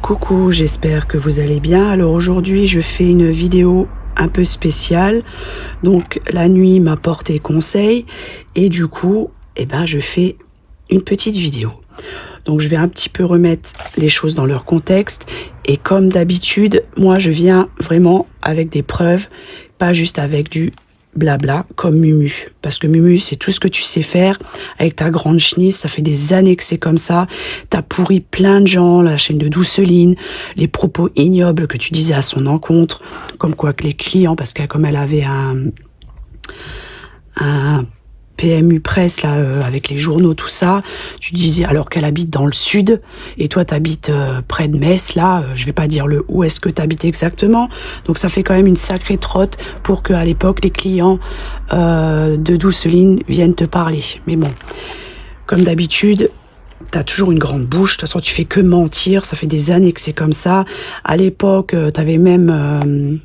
Coucou, j'espère que vous allez bien. Alors aujourd'hui, je fais une vidéo un peu spéciale. Donc la nuit m'a porté conseil et du coup, je fais une petite vidéo. Donc je vais un petit peu remettre les choses dans leur contexte et comme d'habitude, moi je viens vraiment avec des preuves, pas juste avec du blabla comme Mumu, parce que Mumu c'est tout ce que tu sais faire avec ta grande chenille, ça fait des années que c'est comme ça, t'as pourri plein de gens, la chaîne de Douceline, les propos ignobles que tu disais à son encontre, comme quoi que les clients, parce que comme elle avait un PMU presse là avec les journaux tout ça, tu disais alors qu'elle habite dans le sud et toi t'habites près de Metz là, je vais pas dire le où est-ce que t'habites exactement, donc ça fait quand même une sacrée trotte pour que à l'époque les clients de Douceline viennent te parler. Mais bon, comme d'habitude t'as toujours une grande bouche, de toute façon tu fais que mentir, ça fait des années que c'est comme ça. À l'époque t'avais même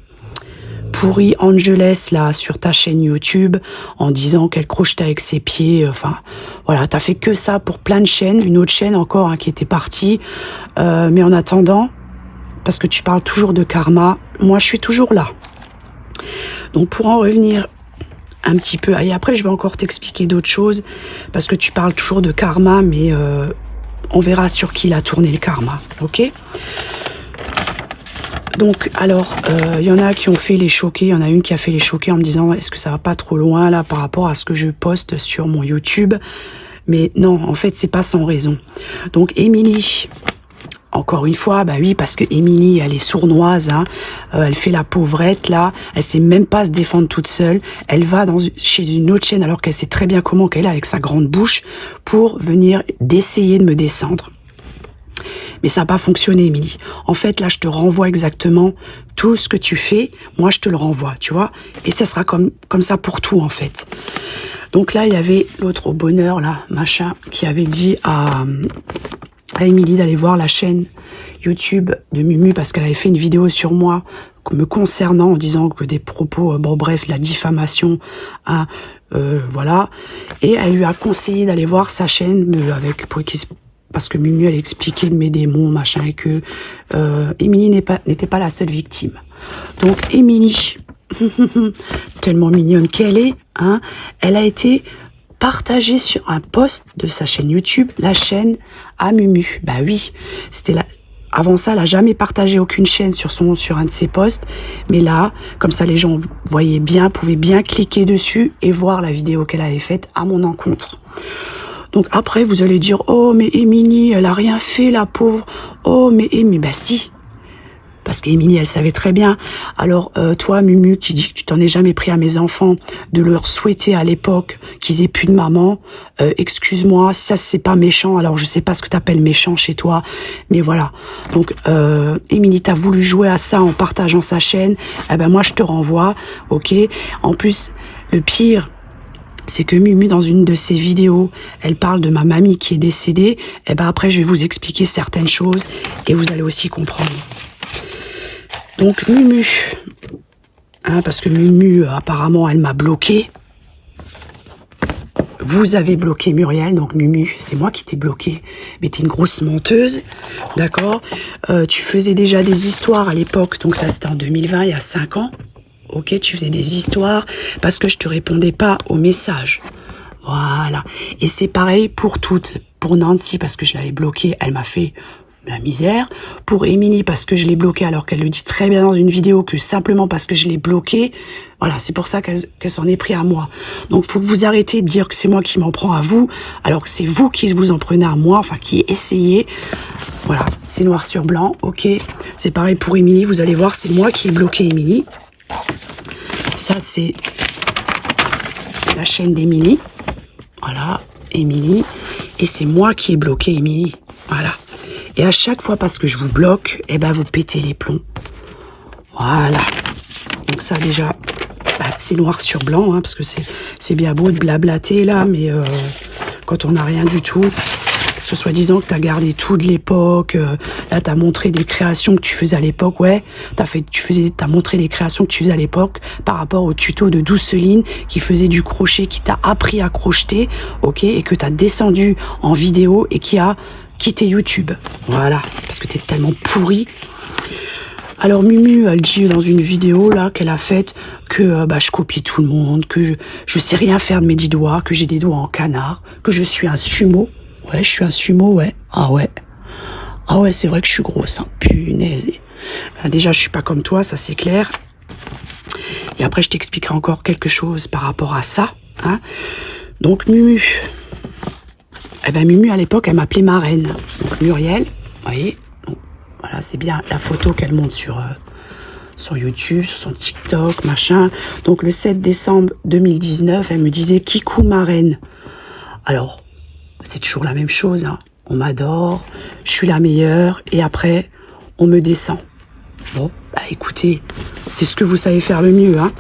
pourri Angeles là sur ta chaîne YouTube en disant qu'elle crochetait avec ses pieds, enfin voilà, t'as fait que ça pour plein de chaînes, une autre chaîne encore qui était partie, mais en attendant, parce que tu parles toujours de karma, moi je suis toujours là. Donc pour en revenir un petit peu, et après je vais encore t'expliquer d'autres choses, parce que tu parles toujours de karma, mais on verra sur qui il a tourné le karma, ok? Donc, alors, y en a qui ont fait les choquer, il y en a une qui a fait les choquer en me disant est-ce que ça va pas trop loin là par rapport à ce que je poste sur mon YouTube? Mais non, en fait, c'est pas sans raison. Donc, Émilie, encore une fois, bah oui, parce que Émilie, elle est sournoise, hein, elle fait la pauvrette là, elle sait même pas se défendre toute seule, elle va chez une autre chaîne alors qu'elle sait très bien comment qu'elle est avec sa grande bouche pour venir d'essayer de me descendre. Mais ça n'a pas fonctionné, Émilie. En fait, là, je te renvoie exactement tout ce que tu fais. Moi, je te le renvoie, tu vois. Et ça sera comme ça pour tout, en fait. Donc là, il y avait l'autre au bonheur, là, machin, qui avait dit à Émilie d'aller voir la chaîne YouTube de Mumu parce qu'elle avait fait une vidéo sur moi me concernant en disant que des propos, bon bref, la diffamation, hein, voilà. Et elle lui a conseillé d'aller voir sa chaîne parce que Mumu, elle expliquait de mes démons, machin, et que Émilie n'était pas la seule victime. Donc, Émilie, tellement mignonne qu'elle est, hein, elle a été partagée sur un post de sa chaîne YouTube, la chaîne à Mumu. Bah oui, avant ça, elle a jamais partagé aucune chaîne sur un de ses posts, mais là, comme ça, les gens voyaient bien, pouvaient bien cliquer dessus et voir la vidéo qu'elle avait faite à mon encontre. Donc après, vous allez dire, oh, mais Émilie, elle a rien fait, la pauvre. Oh, mais Émilie, bah si. Parce qu'Émilie, elle savait très bien. Alors, toi, Mumu, qui dis que tu t'en es jamais pris à mes enfants, de leur souhaiter à l'époque qu'ils aient plus de maman, excuse-moi, ça, c'est pas méchant. Alors, je sais pas ce que t'appelles méchant chez toi, mais voilà. Donc, Émilie, t'as voulu jouer à ça en partageant sa chaîne. Eh ben, moi, je te renvoie, ok? En plus, le pire, c'est que Mumu, dans une de ses vidéos, elle parle de ma mamie qui est décédée. Et ben après, je vais vous expliquer certaines choses et vous allez aussi comprendre. Donc Mumu, hein, parce que Mumu, apparemment, elle m'a bloqué. Vous avez bloqué Muriel, donc Mumu, c'est moi qui t'ai bloqué. Mais t'es une grosse menteuse, d'accord? Tu faisais déjà des histoires à l'époque, donc ça c'était en 2020, il y a 5 ans. Ok, tu faisais des histoires parce que je te répondais pas aux messages. Voilà. Et c'est pareil pour toutes. Pour Nancy, parce que je l'avais bloquée, elle m'a fait la misère. Pour Émilie, parce que je l'ai bloquée, alors qu'elle le dit très bien dans une vidéo, que simplement parce que je l'ai bloquée. Voilà, c'est pour ça qu'elle s'en est pris à moi. Donc, faut que vous arrêtez de dire que c'est moi qui m'en prends à vous, alors que c'est vous qui vous en prenez à moi, enfin, qui essayez. Voilà, c'est noir sur blanc, ok. C'est pareil pour Émilie, vous allez voir, c'est moi qui ai bloqué Émilie. Ça, c'est la chaîne d'Émilie. Voilà, Émilie. Et c'est moi qui ai bloqué Émilie. Voilà. Et à chaque fois, parce que je vous bloque, eh ben, vous pétez les plombs. Voilà. Donc ça, déjà, c'est noir sur blanc, hein, parce que c'est bien beau de blablater, là, mais quand on n'a rien du tout, ce soi-disant que tu as gardé tout de l'époque, là, tu as montré des créations que tu faisais à l'époque, ouais, t'as montré des créations que tu faisais à l'époque par rapport au tuto de Douceline qui faisait du crochet, qui t'a appris à crocheter, ok, et que tu as descendu en vidéo et qui a quitter YouTube. Voilà, parce que t'es tellement pourri. Alors Mumu, elle dit dans une vidéo là qu'elle a faite que je copie tout le monde, que je sais rien faire de mes 10 doigts, que j'ai des doigts en canard, que je suis un sumo. Ouais, je suis un sumo, ouais. Ah ouais. Ah ouais, c'est vrai que je suis grosse, hein. Punaise. Déjà, je suis pas comme toi, ça c'est clair. Et après, je t'expliquerai encore quelque chose par rapport à ça. Hein. Donc Mumu. Eh ben Mumu, à l'époque, elle m'appelait marraine. Donc Muriel, vous voyez. Voilà, c'est bien la photo qu'elle monte sur YouTube, sur son TikTok, machin. Donc, le 7 décembre 2019, elle me disait « Kikou marraine ». Alors, c'est toujours la même chose, hein. On m'adore, je suis la meilleure, et après, on me descend. Bon, bah écoutez, c'est ce que vous savez faire le mieux, hein.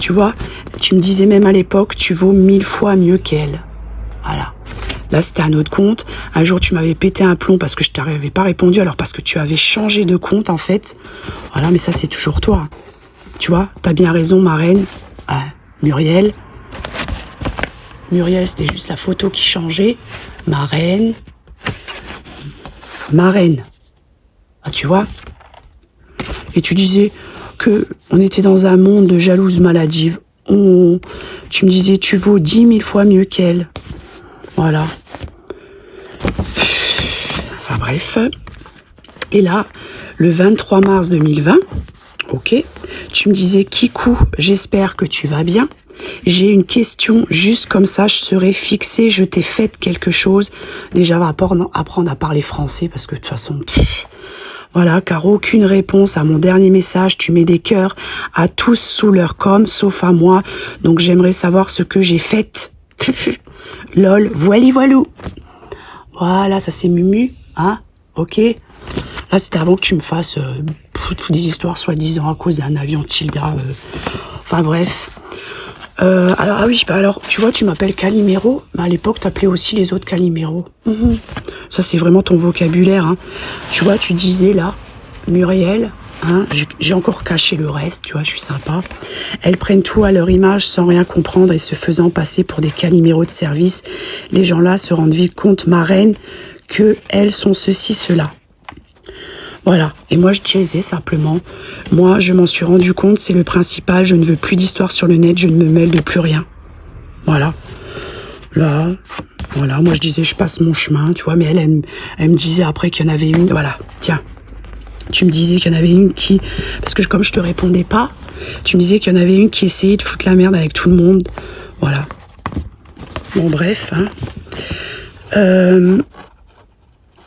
Tu vois, tu me disais même à l'époque, tu vaux 1000 fois mieux qu'elle. Voilà. Là, c'était un autre compte. Un jour, tu m'avais pété un plomb parce que je t'avais pas répondu. Alors, parce que tu avais changé de compte, en fait. Voilà, mais ça, c'est toujours toi. Tu vois, t'as bien raison, ma reine. Muriel. Muriel, c'était juste la photo qui changeait. Ma reine. Ma reine. Ah, tu vois. Et tu disais que on était dans un monde de jalouses maladives. Tu me disais, tu vaux 10 000 fois mieux qu'elle. Voilà. Enfin bref. Et là, le 23 mars 2020, ok, tu me disais, Kikou, j'espère que tu vas bien. J'ai une question, juste comme ça, je serai fixée, je t'ai fait quelque chose. Déjà, va apprendre à parler français, parce que de toute façon, voilà, car aucune réponse à mon dernier message, tu mets des cœurs à tous sous leur com, sauf à moi. Donc j'aimerais savoir ce que j'ai fait. Lol, voili voilou. Voilà, ça c'est Mumu, hein, ok. Là, c'était avant que tu me fasses toutes des histoires soi-disant à cause d'un avion Tilda. Enfin bref. Alors, ah oui, alors, tu vois, tu m'appelles Calimero, mais à l'époque, t'appelais aussi les autres Calimero. Ça, c'est vraiment ton vocabulaire, hein. Tu vois, tu disais là, Muriel, hein, j'ai encore caché le reste, tu vois, je suis sympa. Elles prennent tout à leur image sans rien comprendre et se faisant passer pour des Caliméros de service. Les gens-là se rendent vite compte, ma reine, que elles sont ceci, cela. Voilà. Et moi, je disais simplement, moi, je m'en suis rendu compte, c'est le principal, je ne veux plus d'histoire sur le net, je ne me mêle de plus rien. Voilà. Là, voilà, moi, je disais, je passe mon chemin, tu vois, mais elle me disait après qu'il y en avait une, voilà, tiens. Tu me disais qu'il y en avait une qui, parce que comme je te répondais pas, tu me disais qu'il y en avait une qui essayait de foutre la merde avec tout le monde. Voilà. Bon, bref, hein.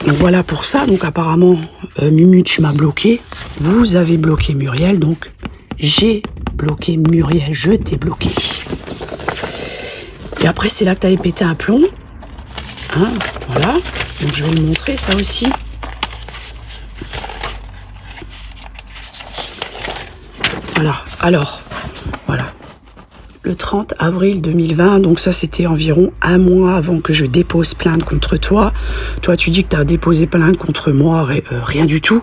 Donc voilà pour ça. Donc apparemment, Mumu, tu m'as bloqué. Vous avez bloqué Muriel. Donc j'ai bloqué Muriel. Je t'ai bloqué. Et après, c'est là que tu avais pété un plomb. Hein, voilà. Donc je vais le montrer, ça aussi. Voilà. Alors, voilà. Le 30 avril 2020, donc ça c'était environ un mois avant que je dépose plainte contre toi. Toi tu dis que tu as déposé plainte contre moi, rien du tout.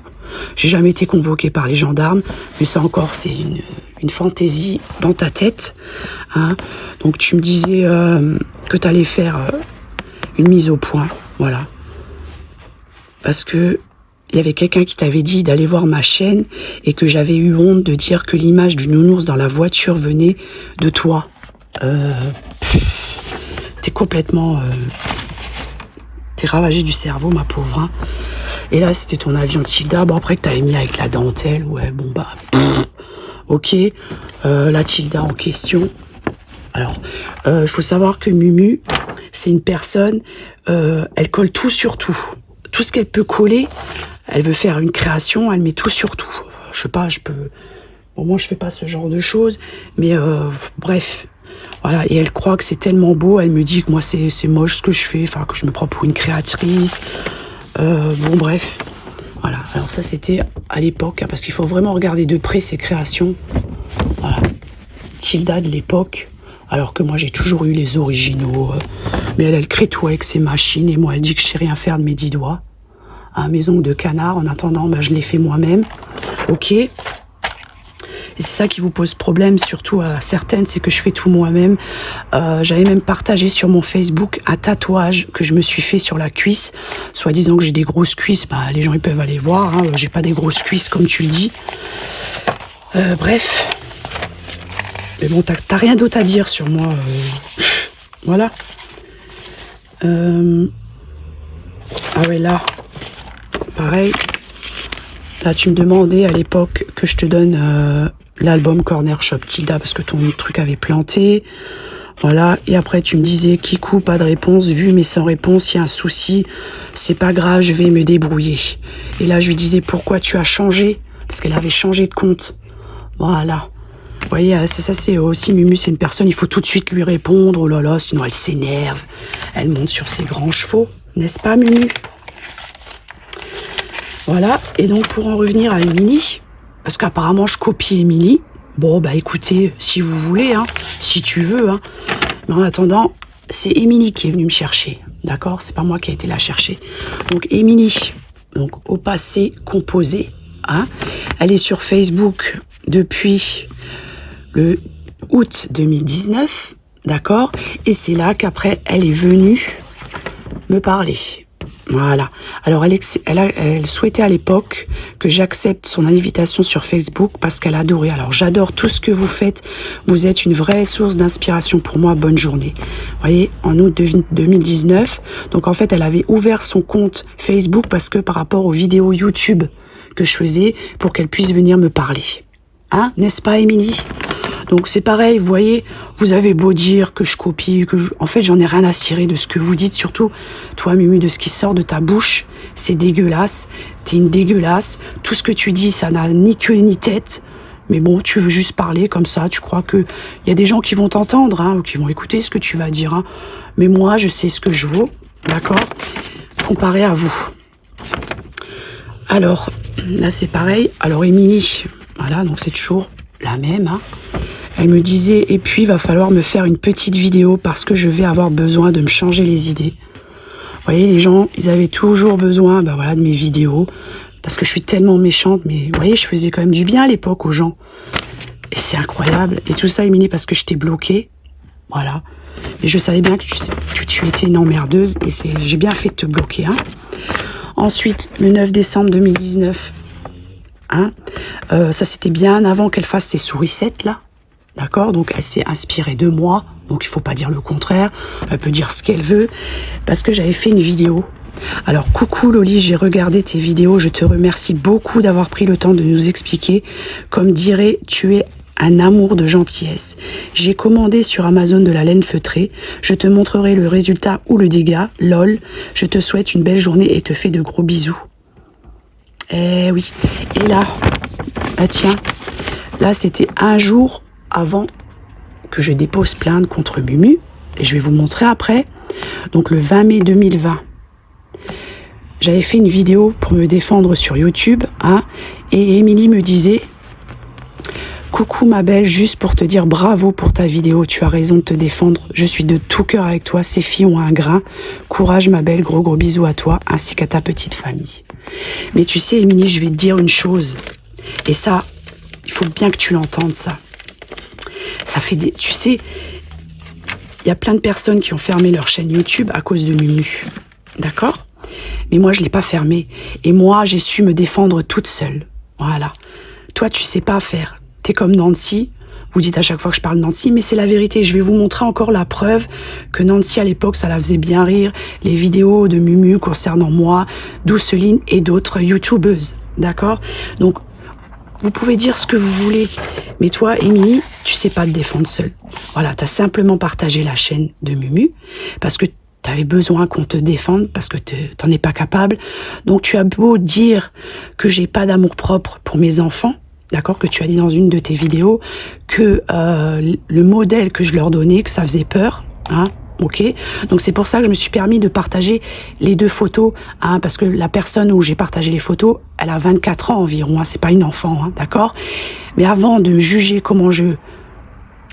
J'ai jamais été convoquée par les gendarmes, mais ça encore c'est une fantaisie dans ta tête. Hein. Donc tu me disais que tu allais faire une mise au point, voilà. Parce que il y avait quelqu'un qui t'avait dit d'aller voir ma chaîne et que j'avais eu honte de dire que l'image du nounours dans la voiture venait de toi. T'es complètement... t'es ravagé du cerveau, ma pauvre. Hein. Et là, c'était ton avion Tilda. Bon, après que t'avais mis avec la dentelle, ouais, bon bah... ok, la Tilda en question. Alors, il faut savoir que Mumu, c'est une personne... elle colle tout sur tout. Tout ce qu'elle peut coller... Elle veut faire une création, elle met tout sur tout. Je sais pas, je peux... Bon, moi, je fais pas ce genre de choses, mais bref. Voilà, et elle croit que c'est tellement beau, elle me dit que moi, c'est moche ce que je fais, enfin, que je me prends pour une créatrice. Bon, bref. Voilà, alors ça, c'était à l'époque, hein, parce qu'il faut vraiment regarder de près ses créations. Voilà. Tilda de l'époque, alors que moi, j'ai toujours eu les originaux. Mais elle crée tout avec ses machines, et moi, elle dit que je sais rien faire de mes 10 doigts. Mes ongles de canard, en attendant, bah, je les fais moi-même. Ok. Et c'est ça qui vous pose problème, surtout à certaines, c'est que je fais tout moi-même. J'avais même partagé sur mon Facebook un tatouage que je me suis fait sur la cuisse, soi-disant que j'ai des grosses cuisses. Bah, les gens ils peuvent aller voir, hein. J'ai pas des grosses cuisses comme tu le dis. Bref. Mais bon, t'as rien d'autre à dire sur moi. Voilà. Ah ouais, là, pareil. Là, tu me demandais à l'époque que je te donne l'album Corner Shop Tilda parce que ton truc avait planté. Voilà. Et après, tu me disais, Kikou, pas de réponse, vu mais sans réponse, il y a un souci. C'est pas grave, je vais me débrouiller. Et là, je lui disais, pourquoi tu as changé? Parce qu'elle avait changé de compte. Voilà. Vous voyez, ça c'est aussi Mumu, c'est une personne, il faut tout de suite lui répondre. Oh là là, sinon elle s'énerve. Elle monte sur ses grands chevaux. N'est-ce pas, Mumu? Voilà. Et donc, pour en revenir à Émilie, parce qu'apparemment, je copie Émilie. Bon, bah écoutez, si vous voulez, hein, si tu veux. Hein. Mais en attendant, c'est Émilie qui est venue me chercher. D'accord? C'est pas moi qui ai été la chercher. Donc, Émilie, donc au passé composé. Hein, elle est sur Facebook depuis le août 2019. D'accord? Et c'est là qu'après, elle est venue me parler. Voilà. Alors, elle souhaitait à l'époque que j'accepte son invitation sur Facebook parce qu'elle adorait. Alors, j'adore tout ce que vous faites. Vous êtes une vraie source d'inspiration pour moi. Bonne journée. Vous voyez, en août 2019. Donc, en fait, elle avait ouvert son compte Facebook parce que par rapport aux vidéos YouTube que je faisais pour qu'elle puisse venir me parler. Hein? N'est-ce pas, Émilie? Donc c'est pareil, vous voyez, vous avez beau dire que je copie, en fait j'en ai rien à cirer de ce que vous dites, surtout toi Mumu, de ce qui sort de ta bouche, c'est dégueulasse, t'es une dégueulasse, tout ce que tu dis ça n'a ni queue ni tête, mais bon tu veux juste parler comme ça, tu crois que y a des gens qui vont t'entendre, hein, ou qui vont écouter ce que tu vas dire, hein. Mais moi je sais ce que je vaux, d'accord, comparé à vous. Alors, là c'est pareil, alors Émilie, voilà, donc c'est toujours la même, hein. Elle me disait, et puis il va falloir me faire une petite vidéo parce que je vais avoir besoin de me changer les idées. Vous voyez, les gens, ils avaient toujours besoin, bah voilà, de mes vidéos, parce que je suis tellement méchante, mais vous voyez, je faisais quand même du bien à l'époque aux gens. Et c'est incroyable. Et tout ça, Émilie, parce que je t'ai bloquée. Voilà. Et je savais bien que tu étais une emmerdeuse, et j'ai bien fait de te bloquer, hein. Ensuite, le 9 décembre 2019, hein, ça c'était bien avant qu'elle fasse ses souricettes, là. D'accord? Donc, elle s'est inspirée de moi. Donc, il faut pas dire le contraire. Elle peut dire ce qu'elle veut. Parce que j'avais fait une vidéo. Alors, coucou Loli, j'ai regardé tes vidéos. Je te remercie beaucoup d'avoir pris le temps de nous expliquer. Comme dirait, tu es un amour de gentillesse. J'ai commandé sur Amazon de la laine feutrée. Je te montrerai le résultat ou le dégât. Lol. Je te souhaite une belle journée et te fais de gros bisous. Eh oui. Et là, bah tiens, là, c'était un jour avant que je dépose plainte contre Mumu, et je vais vous montrer après. Donc le 20 mai 2020, j'avais fait une vidéo pour me défendre sur YouTube, hein, et Émilie me disait, coucou ma belle, juste pour te dire bravo pour ta vidéo, tu as raison de te défendre, je suis de tout cœur avec toi, ces filles ont un grain, courage ma belle, gros bisous à toi, ainsi qu'à ta petite famille. Mais tu sais Émilie, je vais te dire une chose, et ça, il faut bien que tu l'entendes ça. Ça fait des... Tu sais, il y a plein de personnes qui ont fermé leur chaîne YouTube à cause de Mumu. D'accord? Mais moi, je ne l'ai pas fermée. Et moi, j'ai su me défendre toute seule. Voilà. Toi, tu sais pas faire. T'es comme Nancy. Vous dites à chaque fois que je parle de Nancy, mais c'est la vérité. Je vais vous montrer encore la preuve que Nancy, à l'époque, ça la faisait bien rire. Les vidéos de Mumu concernant moi, Douceline et d'autres youtubeuses. D'accord? Donc, vous pouvez dire ce que vous voulez, mais toi, Émilie, tu sais pas te défendre seule. Voilà, tu as simplement partagé la chaîne de Mumu, parce que tu avais besoin qu'on te défende, parce que t'en es pas capable. Donc tu as beau dire que j'ai pas d'amour propre pour mes enfants, d'accord, que tu as dit dans une de tes vidéos, que le modèle que je leur donnais, que ça faisait peur, hein. Ok, donc c'est pour ça que je me suis permis de partager les deux photos, hein, parce que la personne où j'ai partagé les photos, elle a 24 ans environ, hein, c'est pas une enfant, hein, d'accord. Mais avant de juger comment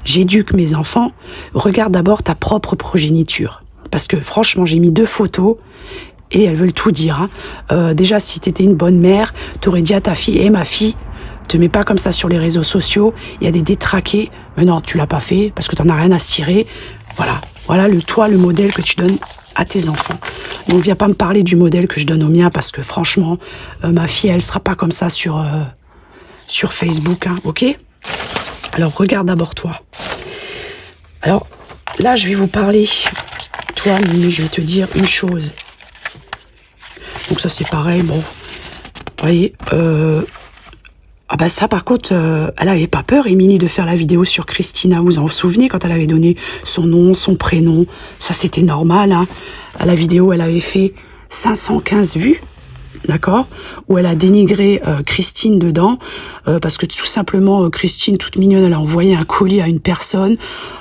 j'éduque mes enfants, regarde d'abord ta propre progéniture, parce que franchement j'ai mis deux photos et elles veulent tout dire, hein. Déjà si t'étais une bonne mère, t'aurais dit à ta fille, ma fille, Te mets pas comme ça sur les réseaux sociaux. Il y a des détraqués. Mais non, tu l'as pas fait parce que t'en as rien à cirer. Voilà. Voilà le modèle que tu donnes à tes enfants. Donc viens pas me parler du modèle que je donne aux miens parce que franchement, ma fille, elle sera pas comme ça sur Facebook, hein, ok? Alors regarde d'abord toi. Alors là, je vais vous parler. Toi, Mimi, je vais te dire une chose. Donc ça c'est pareil, bon. Vous voyez, ah bah ça par contre, elle avait pas peur, Émilie, de faire la vidéo sur Christina. Vous en souvenez quand elle avait donné son nom, son prénom? Ça c'était normal, hein. À la vidéo, elle avait fait 515 vues, d'accord? Où elle a dénigré Christine dedans, parce que tout simplement, Christine, toute mignonne, elle a envoyé un colis à une personne,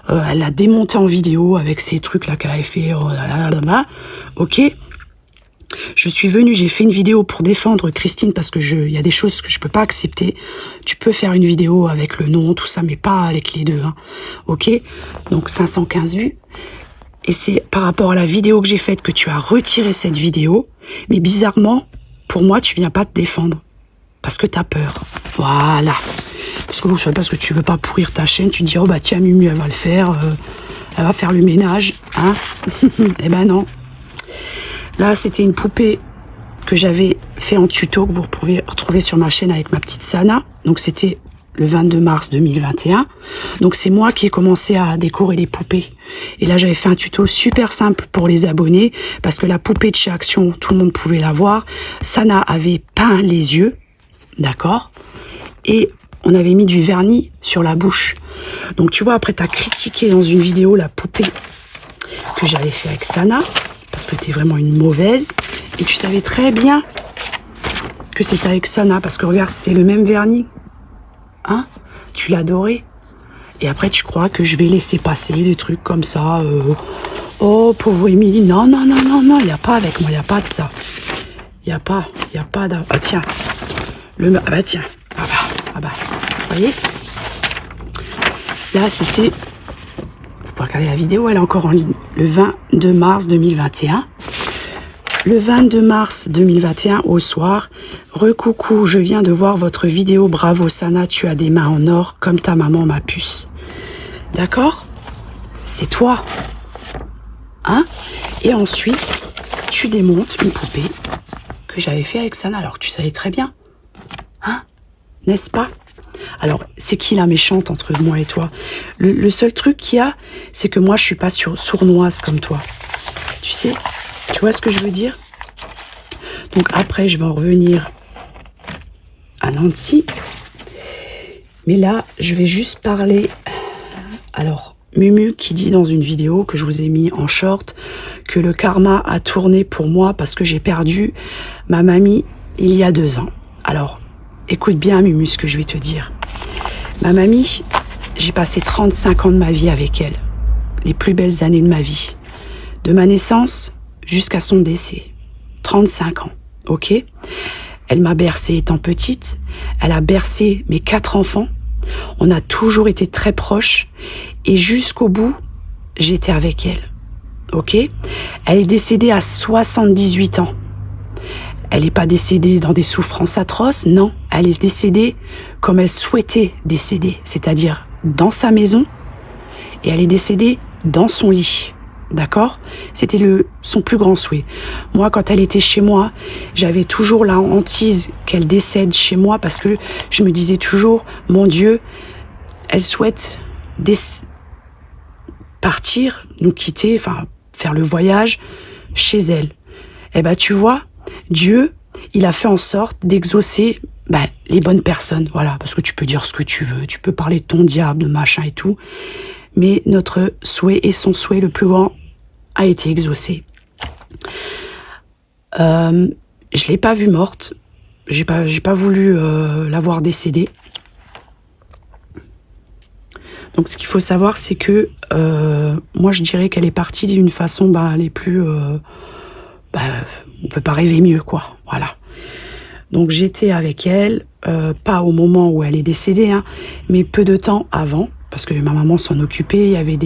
elle l'a démonté en vidéo avec ces trucs-là qu'elle avait fait, ok? Je suis venue, j'ai fait une vidéo pour défendre Christine parce que il y a des choses que je peux pas accepter. Tu peux faire une vidéo avec le nom, tout ça, mais pas avec les deux, hein. Ok? Donc 515 vues. Et c'est par rapport à la vidéo que j'ai faite que tu as retiré cette vidéo. Mais bizarrement, pour moi, tu viens pas te défendre. Parce que t'as peur. Voilà. Parce que vous savez pas, parce que tu veux pas pourrir ta chaîne, tu te dis, oh bah tiens, Mimi, elle va le faire. Elle va faire le ménage, hein? Eh ben non. Là, c'était une poupée que j'avais fait en tuto, que vous pouvez retrouver sur ma chaîne avec ma petite Sana. Donc, c'était le 22 mars 2021. Donc, c'est moi qui ai commencé à décorer les poupées. Et là, j'avais fait un tuto super simple pour les abonnés, parce que la poupée de chez Action, tout le monde pouvait la voir. Sana avait peint les yeux, d'accord? Et on avait mis du vernis sur la bouche. Donc, tu vois, après, tu as critiqué dans une vidéo la poupée que j'avais fait avec Sana, parce que t'es vraiment une mauvaise. Et tu savais très bien que c'était avec Sana. Parce que regarde, c'était le même vernis. Hein? Tu l'adorais. Et après, tu crois que je vais laisser passer des trucs comme ça. Oh, pauvre Émilie. Non, non, non, non, non. Il n'y a pas avec moi. Il n'y a pas de ça. Il n'y a pas. Ah, tiens. Ah bah, tiens. Ah bah. Vous voyez? Là, c'était... Vous pouvez regarder la vidéo, elle est encore en ligne. Le 22 mars 2021. Le 22 mars 2021, au soir. Recoucou, je viens de voir votre vidéo. Bravo Sana, tu as des mains en or, comme ta maman, ma puce. D'accord? C'est toi. Hein? Et ensuite, tu démontes une poupée que j'avais fait avec Sana, alors que tu savais très bien. Hein? N'est-ce pas? Alors, c'est qui la méchante entre moi et toi? Le seul truc qu'il y a, c'est que moi, je suis pas sournoise comme toi. Tu sais? Tu vois ce que je veux dire? Donc après, je vais en revenir à Nancy. Mais là, je vais juste parler... Alors, Mumu qui dit dans une vidéo que je vous ai mis en short que le karma a tourné pour moi parce que j'ai perdu ma mamie il y a 2 ans. Alors... Écoute bien, Mumu, ce que je vais te dire. Ma mamie, j'ai passé 35 ans de ma vie avec elle. Les plus belles années de ma vie. De ma naissance jusqu'à son décès. 35 ans, ok? Elle m'a bercée étant petite. Elle a bercé mes 4 enfants. On a toujours été très proches. Et jusqu'au bout, j'étais avec elle, ok? Elle est décédée à 78 ans. Elle n'est pas décédée dans des souffrances atroces, non. Elle est décédée comme elle souhaitait décéder, c'est-à-dire dans sa maison, et elle est décédée dans son lit, d'accord? C'était son plus grand souhait. Moi, quand elle était chez moi, j'avais toujours la hantise qu'elle décède chez moi, parce que je me disais toujours, mon Dieu, elle souhaite partir, nous quitter, enfin, faire le voyage chez elle. Eh ben, tu vois, Dieu, il a fait en sorte d'exaucer les bonnes personnes, voilà, parce que tu peux dire ce que tu veux, tu peux parler de ton diable, de machin et tout, mais notre souhait et son souhait le plus grand a été exaucé. Je l'ai pas vue morte, j'ai pas voulu la voir décédée. Donc ce qu'il faut savoir, c'est que moi je dirais qu'elle est partie d'une façon les plus... on peut pas rêver mieux, quoi. Voilà. Donc j'étais avec elle, pas au moment où elle est décédée, hein, mais peu de temps avant, parce que ma maman s'en occupait. Il y avait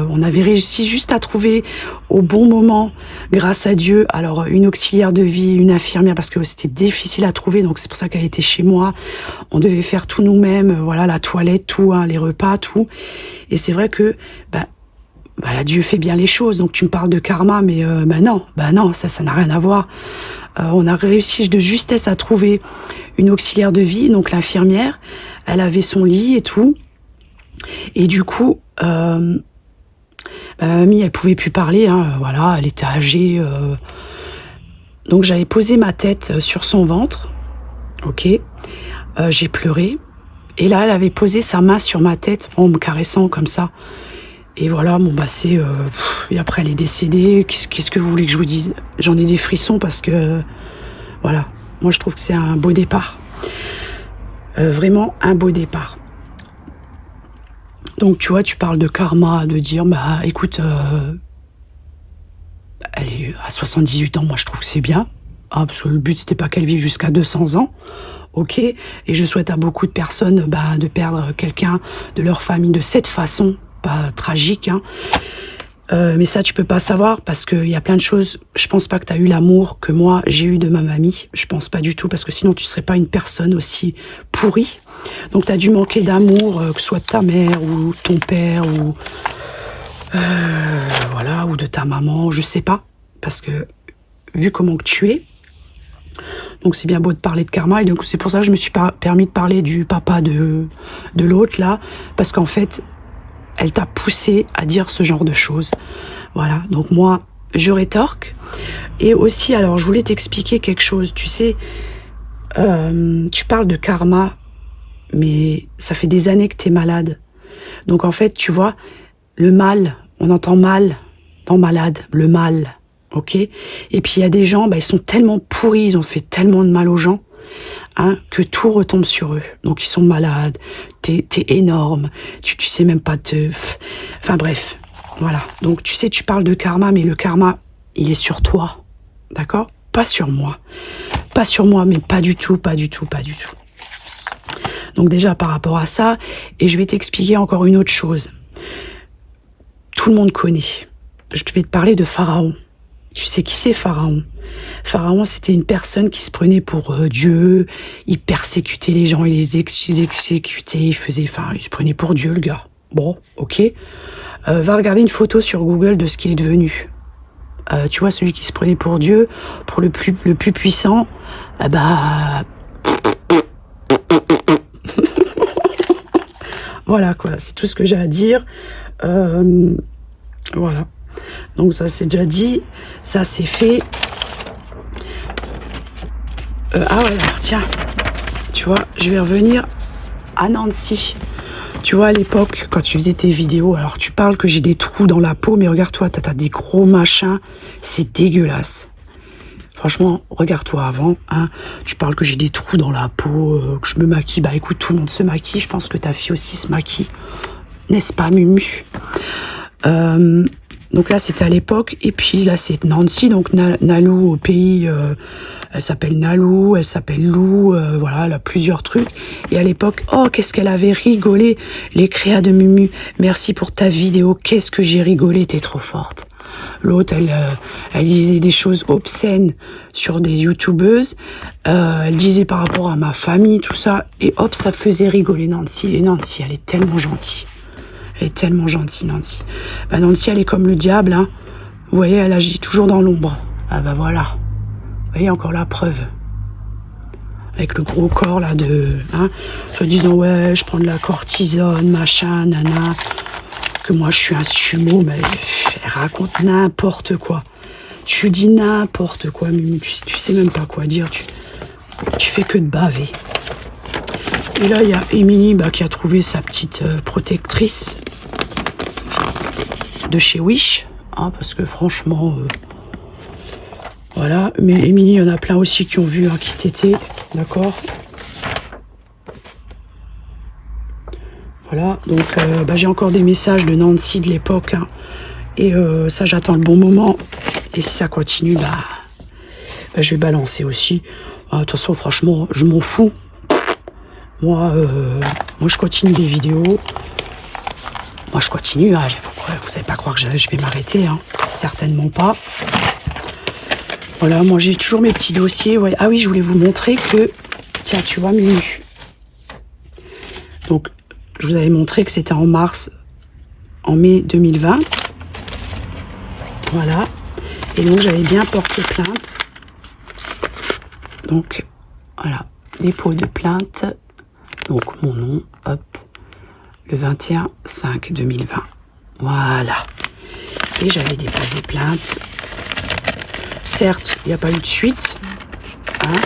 on avait réussi juste à trouver au bon moment, grâce à Dieu, alors une auxiliaire de vie, une infirmière, parce que c'était difficile à trouver, donc c'est pour ça qu'elle était chez moi. On devait faire tout nous-mêmes, voilà, la toilette, tout, hein, les repas, tout. Et c'est vrai que, là, Dieu fait bien les choses. Donc tu me parles de karma, mais non, ça n'a rien à voir. On a réussi de justesse à trouver une auxiliaire de vie, donc l'infirmière. Elle avait son lit et tout. Et du coup, ma mamie, elle pouvait plus parler, hein, voilà, elle était âgée. Donc j'avais posé ma tête sur son ventre, ok. J'ai pleuré. Et là, elle avait posé sa main sur ma tête en me caressant comme ça. Et voilà, et après elle est décédée. Qu'est-ce que vous voulez que je vous dise? J'en ai des frissons parce que, voilà, moi je trouve que c'est un beau départ. Vraiment un beau départ. Donc tu vois, tu parles de karma, de dire, écoute, elle est à 78 ans, moi je trouve que c'est bien. Ah, parce que le but c'était pas qu'elle vive jusqu'à 200 ans. Ok, et je souhaite à beaucoup de personnes de perdre quelqu'un de leur famille de cette façon, pas tragique, hein. Mais ça tu peux pas savoir parce qu'il y a plein de choses. Je pense pas que tu as eu l'amour que moi j'ai eu de ma mamie, je pense pas du tout, parce que sinon tu serais pas une personne aussi pourrie. Donc tu as dû manquer d'amour, que ce soit de ta mère ou ton père ou voilà, ou de ta maman, je sais pas, parce que vu comment que tu es. Donc c'est bien beau de parler de karma, et donc c'est pour ça que je me suis permis de parler du papa de l'autre là, parce qu'en fait, elle t'a poussé à dire ce genre de choses. Voilà, donc moi, je rétorque. Et aussi, alors je voulais t'expliquer quelque chose, tu sais, tu parles de karma, mais ça fait des années que t'es malade. Donc en fait, tu vois, le mal, on entend mal dans malade, le mal. Ok, et puis il y a des gens, ils sont tellement pourris, ils ont fait tellement de mal aux gens, hein, que tout retombe sur eux. Donc ils sont malades, t'es énorme, tu sais même pas enfin bref, voilà. Donc tu sais, tu parles de karma, mais le karma, il est sur toi, d'accord? Pas sur moi, mais pas du tout. Donc déjà par rapport à ça, et je vais t'expliquer encore une autre chose. Tout le monde connaît. Je vais te parler de Pharaon. Tu sais qui c'est Pharaon? Pharaon, c'était une personne qui se prenait pour Dieu. Il persécutait les gens, il les exécutait, il se prenait pour Dieu, le gars. Bon, ok. Va regarder une photo sur Google de ce qu'il est devenu. Tu vois, celui qui se prenait pour Dieu, pour le plus puissant, voilà quoi, c'est tout ce que j'ai à dire. Voilà. Donc ça c'est déjà dit, ça c'est fait. Ah ouais, alors tiens, tu vois, je vais revenir à Nancy. Tu vois, à l'époque, quand tu faisais tes vidéos, alors tu parles que j'ai des trous dans la peau, mais regarde-toi, t'as des gros machins, c'est dégueulasse. Franchement, regarde-toi avant, hein. Tu parles que j'ai des trous dans la peau, que je me maquille. Écoute, tout le monde se maquille, je pense que ta fille aussi se maquille. N'est-ce pas, Mumu? Donc là, c'était à l'époque. Et puis là, c'est Nancy. Donc Nalou au pays, elle s'appelle Nalou, elle s'appelle Lou. Voilà, elle a plusieurs trucs. Et à l'époque, oh, qu'est-ce qu'elle avait rigolé. Les créas de Mumu. Merci pour ta vidéo. Qu'est-ce que j'ai rigolé. T'es trop forte. L'autre, elle disait des choses obscènes sur des youtubeuses. Elle disait par rapport à ma famille, tout ça. Et hop, ça faisait rigoler Nancy. Et Nancy, elle est tellement gentille. Elle est tellement gentille, Nancy. Nancy, elle est comme le diable, hein. Vous voyez, elle agit toujours dans l'ombre. Ah voilà. Vous voyez, encore la preuve. Avec le gros corps, là, se disant, ouais, je prends de la cortisone, machin, nana. Que moi, je suis un sumo, mais elle raconte n'importe quoi. Tu dis n'importe quoi, mais tu sais même pas quoi dire. Tu fais que de baver. Et là, il y a Émilie qui a trouvé sa petite protectrice de chez Wish, hein, parce que franchement, voilà. Mais Émilie, il y en a plein aussi qui ont vu qui t'étais, d'accord. Voilà, donc j'ai encore des messages de Nancy de l'époque, hein, et ça, j'attends le bon moment. Et si ça continue, je vais balancer aussi. De toute façon, franchement, je m'en fous. Moi, je continue les vidéos. Moi, je continue. Hein. Vous n'allez pas croire que je vais m'arrêter. Hein. Certainement pas. Voilà, moi, j'ai toujours mes petits dossiers. Ouais. Ah oui, je voulais vous montrer que... Tiens, tu vois, Mimi. Donc, je vous avais montré que c'était en mai 2020. Voilà. Et donc, j'avais bien porté plainte. Donc, voilà. Dépôt de plainte. Donc, mon nom, hop. Le 21/5/2020. Voilà. Et j'avais déposé plainte. Certes, il n'y a pas eu de suite. Hein,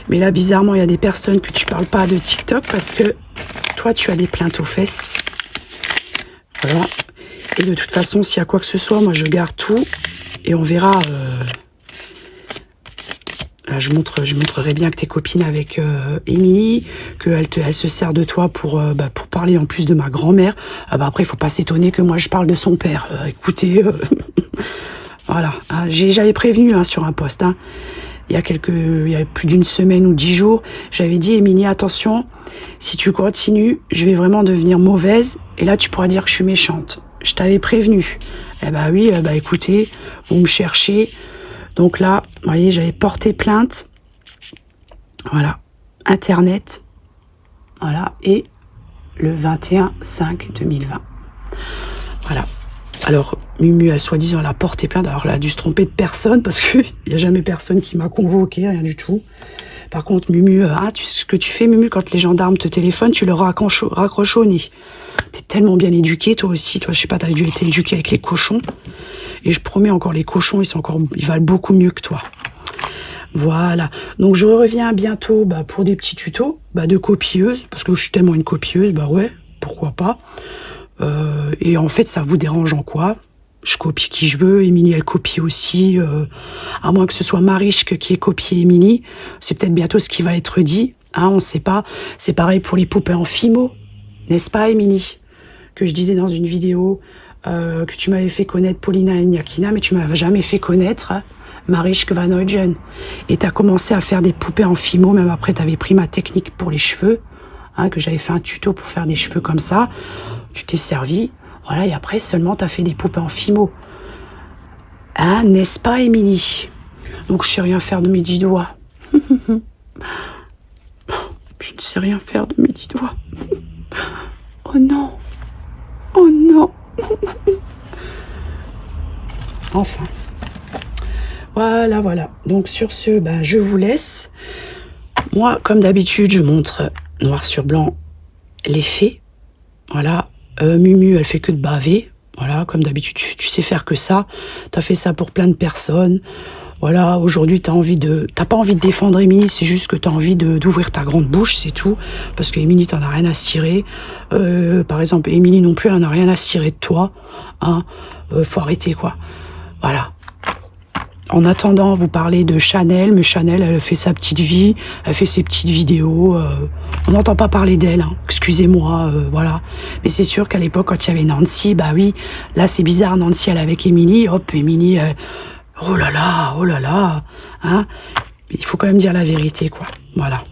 mais là, bizarrement, il y a des personnes que tu parles pas de TikTok parce que toi, tu as des plaintes aux fesses. Voilà. Et de toute façon, s'il y a quoi que ce soit, moi, je garde tout. Et on verra... Là, je montrerai bien que t'es copine avec Émilie, qu'elle se sert de toi pour parler en plus de ma grand-mère. Ah bah après, il faut pas s'étonner que moi je parle de son père. Écoutez, voilà. Hein, j'avais prévenu sur un post. Hein, il y a plus d'une semaine ou 10 jours, j'avais dit Émilie, attention, si tu continues, je vais vraiment devenir mauvaise. Et là, tu pourras dire que je suis méchante. Je t'avais prévenu. Eh bah oui, écoutez, vous me cherchez. Donc là, vous voyez, j'avais porté plainte. Voilà. Internet. Voilà. Et le 21/5/2020. Voilà. Alors, Mumu a soi-disant elle a porté plainte. Alors, elle a dû se tromper de personne parce qu'il n'y a jamais personne qui m'a convoqué, rien du tout. Par contre, Mumu, ce que tu fais, Mumu, quand les gendarmes te téléphonent, tu leur raccroches au nez. T'es tellement bien éduqué, toi aussi. Toi, je sais pas, t'as dû être éduqué avec les cochons. Et je promets encore, les cochons, ils valent beaucoup mieux que toi. Voilà. Donc, je reviens bientôt pour des petits tutos de copieuse. Parce que je suis tellement une copieuse, ouais, pourquoi pas. Et en fait, ça vous dérange en quoi? Je copie qui je veux. Émilie, elle copie aussi. À moins que ce soit Marichke qui ait copié Émilie. C'est peut-être bientôt ce qui va être dit. Hein, on ne sait pas. C'est pareil pour les poupées en fimo. N'est-ce pas, Émilie? Que je disais dans une vidéo... que tu m'avais fait connaître Paulina Ignakina, mais tu m'avais jamais fait connaître Marichke van Huygen. Et tu as commencé à faire des poupées en fimo, même après tu avais pris ma technique pour les cheveux, que j'avais fait un tuto pour faire des cheveux comme ça. Tu t'es servi, voilà, et après seulement tu as fait des poupées en fimo. Hein, n'est-ce pas, Émilie? Donc je sais rien faire de mes 10 doigts. Je ne sais rien faire de mes 10 doigts. Oh non. Oh non. Enfin. Voilà. Donc sur ce, je vous laisse. Moi, comme d'habitude, je montre noir sur blanc les faits. Voilà. Mumu, elle fait que de baver. Voilà, comme d'habitude, tu sais faire que ça. T'as fait ça pour plein de personnes. Voilà, aujourd'hui, t'as pas envie de défendre Émilie, c'est juste que t'as envie d'ouvrir ta grande bouche, c'est tout. Parce que Émilie, t'en as rien à cirer. Par exemple, Émilie non plus, elle en a rien à cirer de toi. Hein. Faut arrêter, quoi. Voilà. En attendant, vous parlez de Chanel, mais Chanel, elle fait sa petite vie, elle fait ses petites vidéos. On n'entend pas parler d'elle, hein. Excusez-moi, voilà. Mais c'est sûr qu'à l'époque, quand il y avait Nancy, oui, là, c'est bizarre, Nancy, elle est avec Émilie, hop, Émilie, oh là là, hein. Il faut quand même dire la vérité, quoi. Voilà.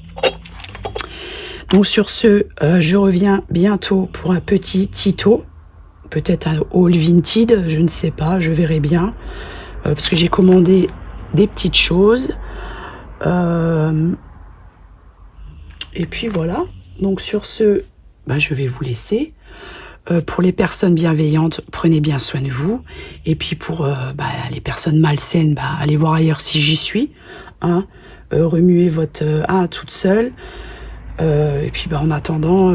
Donc sur ce, je reviens bientôt pour un petit tuto. Peut-être un haul vintage, je ne sais pas, je verrai bien. Parce que j'ai commandé des petites choses. Et puis voilà. Donc sur ce, je vais vous laisser. Pour les personnes bienveillantes, prenez bien soin de vous. Et puis pour les personnes malsaines, allez voir ailleurs si j'y suis. Hein. Remuez votre toute seule. Et puis en attendant,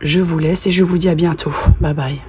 je vous laisse et je vous dis à bientôt. Bye bye.